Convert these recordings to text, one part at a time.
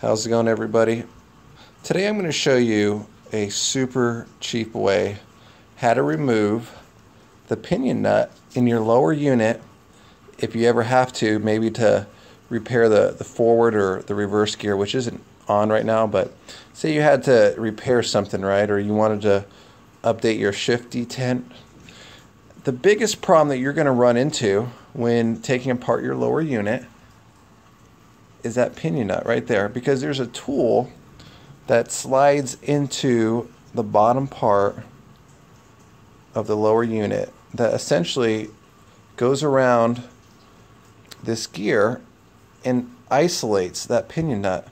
How's it going, everybody? Today I'm going to show you a super cheap way how to remove the pinion nut in your lower unit if you ever have to, maybe to repair the forward or the reverse gear, which isn't on right now, but say you had to repair something, right, or you wanted to update your shift detent. The biggest problem that you're going to run into when taking apart your lower unit is that pinion nut right there, because there's a tool that slides into the bottom part of the lower unit that essentially goes around this gear and isolates that pinion nut.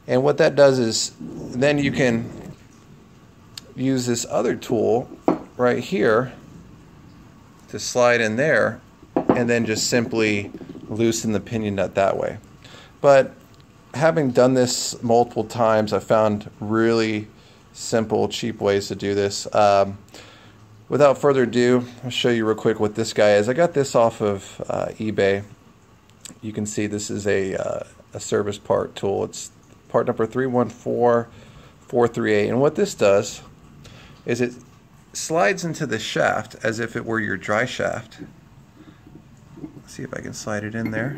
And what that does is then you can use this other tool right here to slide in there and then just simply loosen the pinion nut that way. But having done this multiple times, I found really simple, cheap ways to do this. Without further ado, I'll show you real quick what this guy is. I got this off of eBay. You can see this is a service part tool. It's part number 314438. And what this does is it slides into the shaft as if it were your dry shaft. Let's see if I can slide it in there.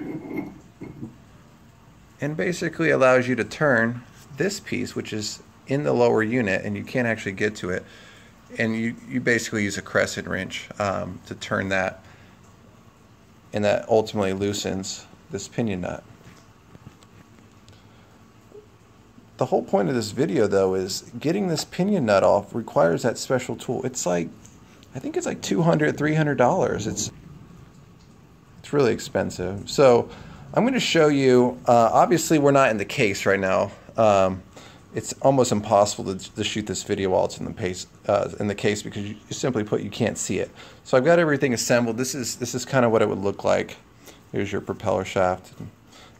And basically allows you to turn this piece, which is in the lower unit and you can't actually get to it, and you basically use a crescent wrench to turn that, and that ultimately loosens this pinion nut. The whole point of this video, though, is getting this pinion nut off requires that special tool. It's like, I think it's like $200, $300. It's really expensive. So I'm going to show you, obviously we're not in the case right now. It's almost impossible to shoot this video while it's in the case because you simply put, you can't see it. So I've got everything assembled. This is kind of what it would look like. Here's your propeller shaft,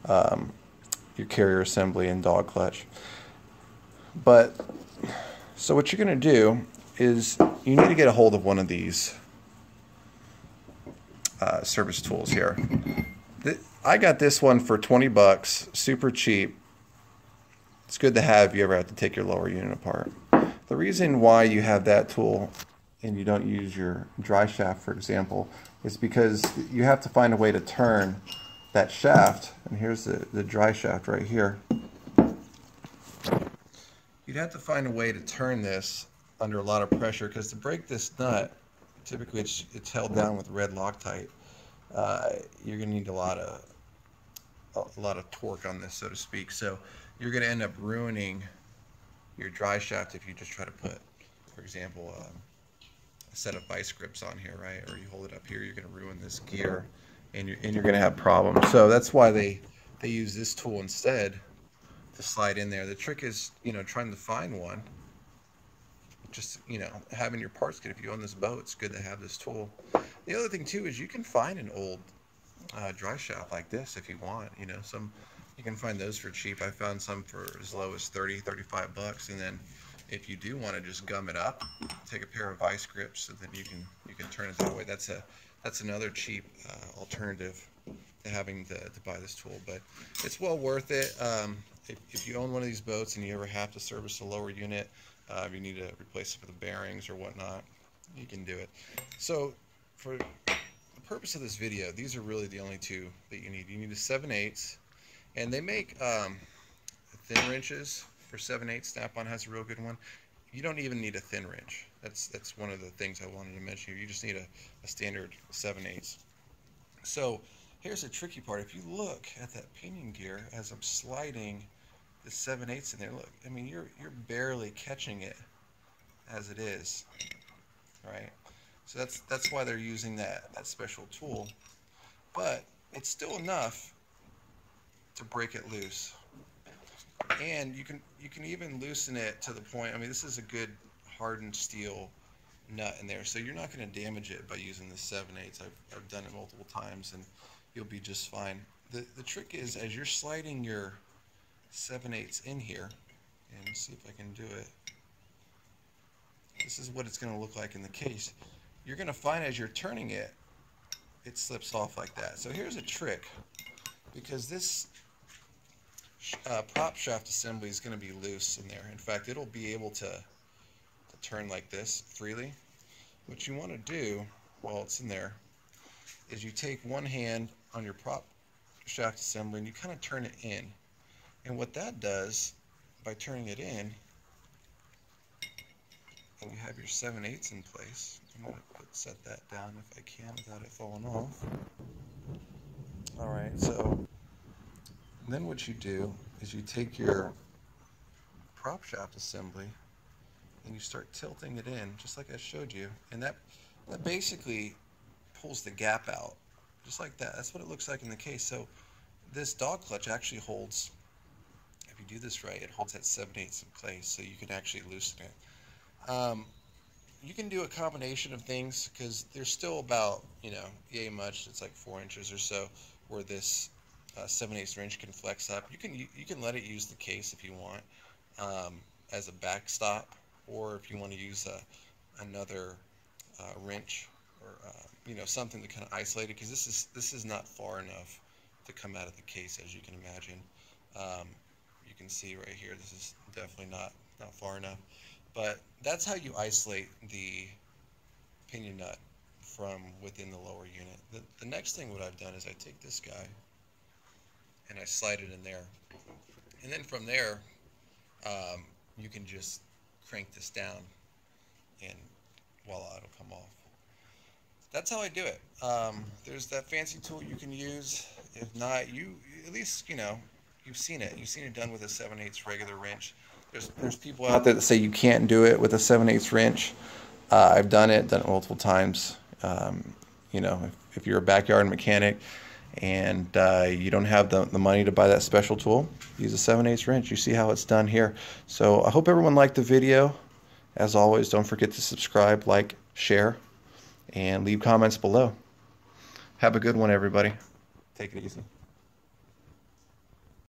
your carrier assembly and dog clutch. But, so what you're going to do is you need to get a hold of one of these service tools here. I got this one for 20 bucks, super cheap. It's good to have if you ever have to take your lower unit apart. The reason why you have that tool and you don't use your dry shaft, for example, is because you have to find a way to turn that shaft. And here's the dry shaft right here. You'd have to find a way to turn this under a lot of pressure, because to break this nut, typically it's held down with red Loctite. You're going to need a lot of torque on this, so to speak. So you're going to end up ruining your dry shaft if you just try to put, for example, a set of vice grips on here, right? Or you hold it up here, you're going to ruin this gear, and you're going to have problems. So that's why they use this tool instead to slide in there. The trick is, trying to find one. Just, having your parts kit. If you own this boat, it's good to have this tool. The other thing too is you can find an old dry shaft like this if you want. Some you can find those for cheap. I found some for as low as 30, 35 bucks. And then if you do want to just gum it up, take a pair of vice grips, and then you can turn it that way. That's another cheap alternative to having to buy this tool. But it's well worth it. If you own one of these boats and you ever have to service a lower unit, if you need to replace some of the bearings or whatnot, you can do it. So for the purpose of this video, these are really the only two that you need. You need a 7/8, and they make thin wrenches for 7/8. Snap-on has a real good one. You don't even need a thin wrench. That's one of the things I wanted to mention here. You just need a standard 7/8. So here's the tricky part. If you look at that pinion gear as I'm sliding the 7/8 in there, look, I mean, you're barely catching it as it is, right? So that's why they're using that special tool, but it's still enough to break it loose. And you can even loosen it to the point, I mean, this is a good hardened steel nut in there, so you're not going to damage it by using the 7/8. I've done it multiple times and you'll be just fine. The trick is, as you're sliding your 7/8 in here, and see if I can do it. This is what it's going to look like in the case. You're going to find as you're turning it, it slips off like that. So here's a trick, because this prop shaft assembly is going to be loose in there. In fact, it'll be able to turn like this freely. What you want to do while it's in there is you take one hand on your prop shaft assembly and you kind of turn it in. And what that does, by turning it in, and you have your 7/8 in place. I'm going to set that down if I can without it falling off. Alright, so then what you do is you take your prop shaft assembly and you start tilting it in, just like I showed you, and that basically pulls the gap out, just like that. That's what it looks like in the case. So this dog clutch actually holds, if you do this right, it holds that 7/8 in place, so you can actually loosen it. You can do a combination of things, because there's still about, yay much, it's like 4 inches or so, where this 7/8 wrench can flex up. You can let it use the case if you want, as a backstop, or if you want to use another wrench, or something to kind of isolate it, because this is not far enough to come out of the case, as you can imagine. You can see right here, this is definitely not far enough. But that's how you isolate the pinion nut from within the lower unit. The next thing what I've done is I take this guy and I slide it in there. And then from there, you can just crank this down and voila, it'll come off. That's how I do it. There's that fancy tool you can use. If not, you at least, you've seen it. You've seen it done with a 7/8 regular wrench. There's people out there that say you can't do it with a 7/8 wrench. I've done it multiple times. If you're a backyard mechanic and you don't have the money to buy that special tool, use a 7/8 wrench. You see how it's done here. So I hope everyone liked the video. As always, don't forget to subscribe, like, share, and leave comments below. Have a good one, everybody. Take it easy.